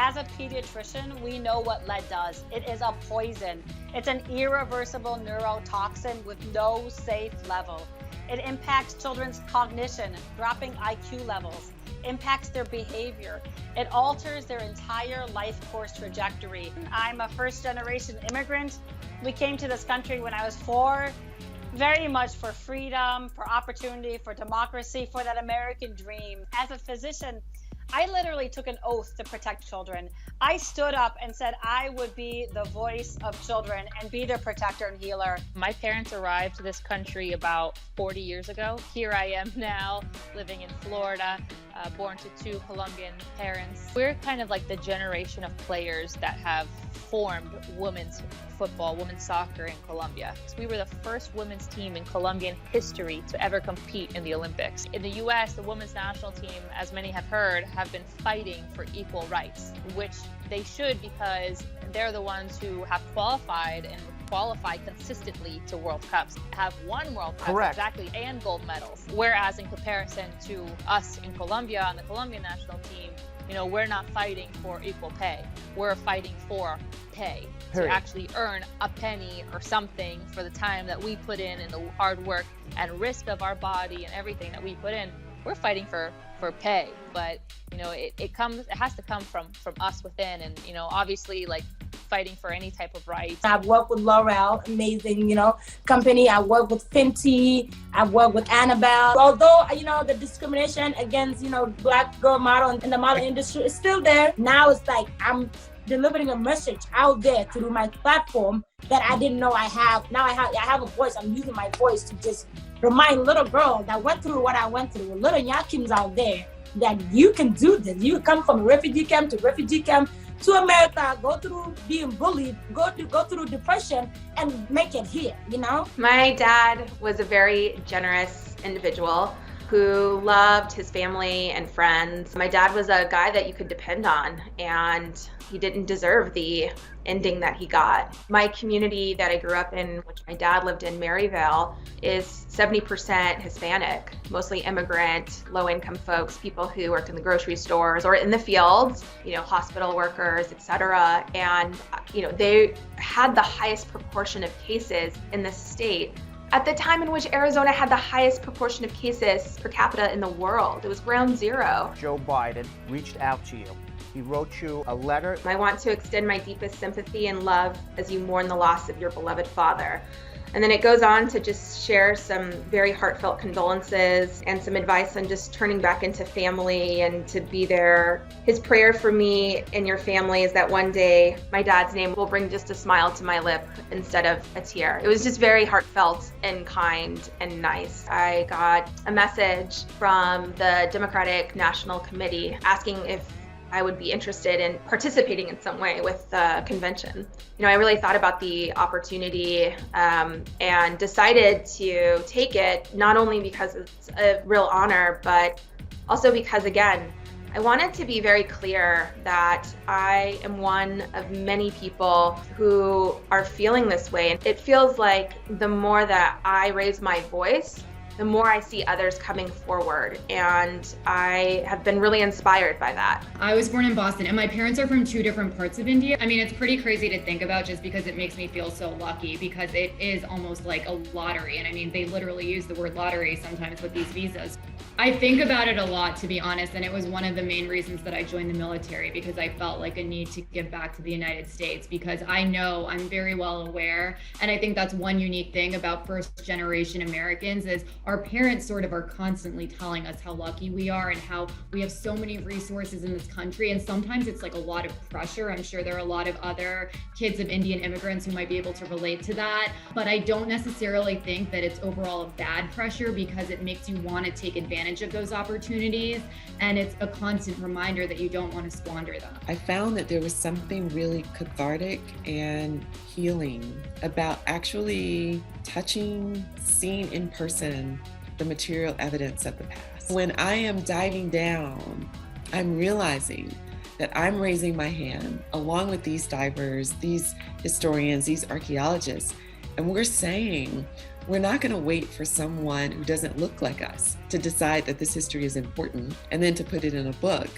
as a pediatrician, we know what lead does. It is a poison. It's an irreversible neurotoxin with no safe level. It impacts children's cognition, dropping IQ levels, impacts their behavior. It alters their entire life course trajectory. I'm a first-generation immigrant. We came to this country when I was 4, very much for freedom, for opportunity, for democracy, for that American dream. As a physician, I literally took an oath to protect children. I stood up and said I would be the voice of children and be their protector and healer. My parents arrived to this country about 40 years ago. Here I am now, living in Florida, born to 2 Colombian parents. We're kind of like the generation of players that have formed women's football, women's soccer in Colombia. We were the first women's team in Colombian history to ever compete in the Olympics. In the US, the women's national team, as many have heard, have been fighting for equal rights, which they should, because they're the ones who have qualified and qualify consistently to World Cups, have won World Cups. Correct. Exactly, and gold medals. Whereas in comparison to us in Colombia on the Colombian national team, we're not fighting for equal pay. We're fighting for pay. Period. To actually earn a penny or something for the time that we put in and the hard work and risk of our body and everything that we put in. We're fighting for pay, but it has to come from us within, and obviously, like, fighting for any type of rights. I've worked with L'Oreal, amazing, company. I worked with Fenty. I've worked with Annabelle. Although, the discrimination against, Black girl model in the model industry is still there. Now it's like I'm delivering a message out there through my platform that I didn't know I have. Now I have a voice. I'm using my voice to just remind little girls that went through what I went through, little Yakims out there, that you can do this. You come from refugee camp to America, go through being bullied, go through depression, and make it here, My dad was a very generous individual who loved his family and friends. My dad was a guy that you could depend on, and he didn't deserve the ending that he got. My community that I grew up in, which my dad lived in, Maryvale, is 70% Hispanic, mostly immigrant, low-income folks, people who worked in the grocery stores or in the fields, hospital workers, etc. And, they had the highest proportion of cases in the state at the time in which Arizona had the highest proportion of cases per capita in the world. It was ground zero. Joe Biden reached out to you. He wrote you a letter. I want to extend my deepest sympathy and love as you mourn the loss of your beloved father. And then it goes on to just share some very heartfelt condolences and some advice on just turning back into family and to be there. His prayer for me and your family is that one day my dad's name will bring just a smile to my lip instead of a tear. It was just very heartfelt and kind and nice. I got a message from the Democratic National Committee asking if I would be interested in participating in some way with the convention. I really thought about the opportunity and decided to take it, not only because it's a real honor, but also because, again, I wanted to be very clear that I am one of many people who are feeling this way. And it feels like the more that I raise my voice, the more I see others coming forward, and I have been really inspired by that. I was born in Boston, and my parents are from 2 different parts of India. I mean, it's pretty crazy to think about just because it makes me feel so lucky, because it is almost like a lottery. And I mean, they literally use the word lottery sometimes with these visas. I think about it a lot, to be honest, and it was one of the main reasons that I joined the military, because I felt like a need to give back to the United States, because I'm very well aware, and I think that's one unique thing about first-generation Americans is our parents sort of are constantly telling us how lucky we are and how we have so many resources in this country, and sometimes it's like a lot of pressure. I'm sure there are a lot of other kids of Indian immigrants who might be able to relate to that, but I don't necessarily think that it's overall a bad pressure, because it makes you want to take advantage of those opportunities, and it's a constant reminder that you don't want to squander them. I found that there was something really cathartic and healing about actually touching, seeing in person the material evidence of the past. When I am diving down, I'm realizing that I'm raising my hand along with these divers, these historians, these archaeologists, and we're saying, we're not going to wait for someone who doesn't look like us to decide that this history is important and then to put it in a book.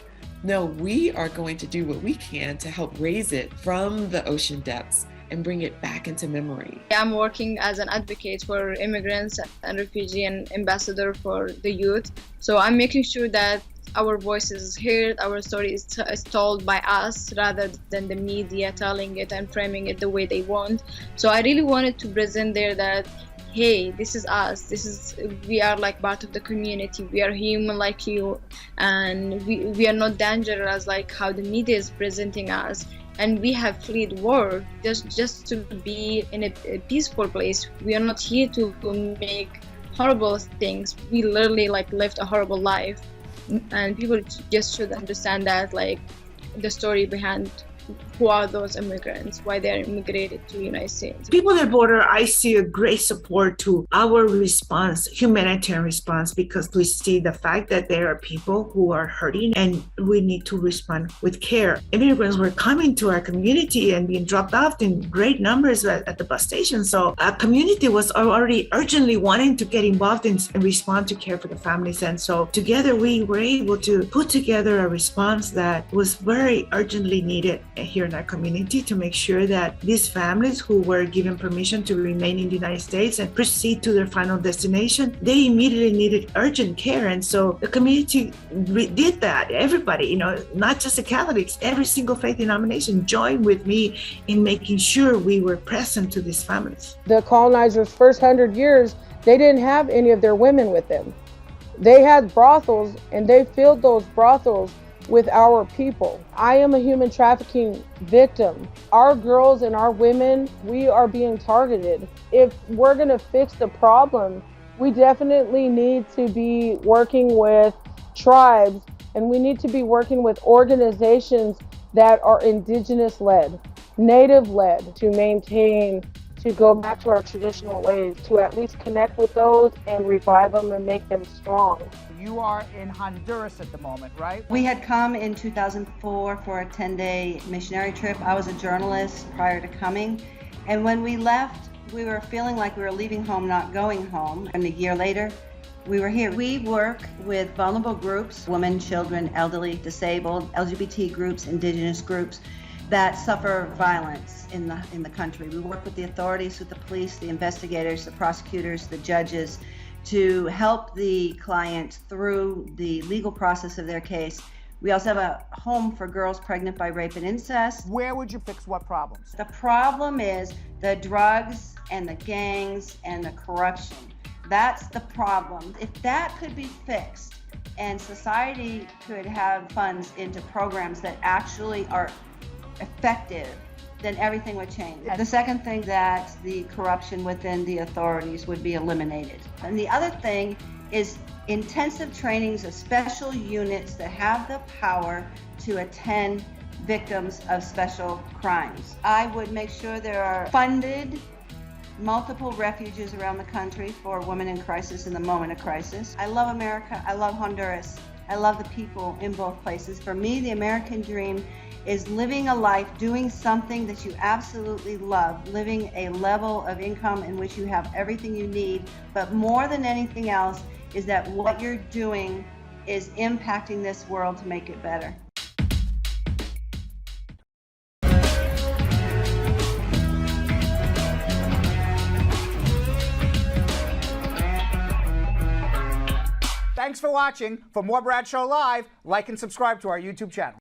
No, we are going to do what we can to help raise it from the ocean depths and bring it back into memory. I'm working as an advocate for immigrants and refugee and ambassador for the youth. So I'm making sure that our voices is heard, our story is told by us rather than the media telling it and framing it the way they want. So I really wanted to present there that, hey, this is us. We are like part of the community. We are human like you, and we are not dangerous like how the media is presenting us. And we have fled war just to be in a peaceful place. We are not here to make horrible things. We literally like lived a horrible life, and people just should understand that, like, the story behind who are those immigrants, why they're immigrated to the United States. People at the border, I see a great support to our response, humanitarian response, because we see the fact that there are people who are hurting and we need to respond with care. Immigrants were coming to our community and being dropped off in great numbers at the bus station. So our community was already urgently wanting to get involved and respond to care for the families. And so together we were able to put together a response that was very urgently needed here in our community to make sure that these families who were given permission to remain in the United States and proceed to their final destination, they immediately needed urgent care. And so the community did that. Everybody, not just the Catholics, every single faith denomination joined with me in making sure we were present to these families. The colonizers' first 100 years, they didn't have any of their women with them. They had brothels, and they filled those brothels with our people. I am a human trafficking victim. Our girls and our women, we are being targeted. If we're gonna fix the problem, we definitely need to be working with tribes, and we need to be working with organizations that are indigenous-led, native-led, to maintain, to go back to our traditional ways, to at least connect with those and revive them and make them strong. You are in Honduras at the moment, right? We had come in 2004 for a 10-day missionary trip. I was a journalist prior to coming. And when we left, we were feeling like we were leaving home, not going home. And a year later, we were here. We work with vulnerable groups, women, children, elderly, disabled, LGBT groups, indigenous groups that suffer violence in the country. We work with the authorities, with the police, the investigators, the prosecutors, the judges, to help the client through the legal process of their case. We also have a home for girls pregnant by rape and incest. Where would you fix what problems? The problem is the drugs and the gangs and the corruption. That's the problem. If that could be fixed and society could have funds into programs that actually are effective, then everything would change. The second thing, that the corruption within the authorities would be eliminated. And the other thing is intensive trainings of special units that have the power to attend victims of special crimes. I would make sure there are funded multiple refuges around the country for women in crisis in the moment of crisis. I love America. I love Honduras. I love the people in both places. For me, the American dream is living a life, doing something that you absolutely love, living a level of income in which you have everything you need, but more than anything else is that what you're doing is impacting this world to make it better. Thanks for watching. For more Brad Show Live, like and subscribe to our YouTube channel.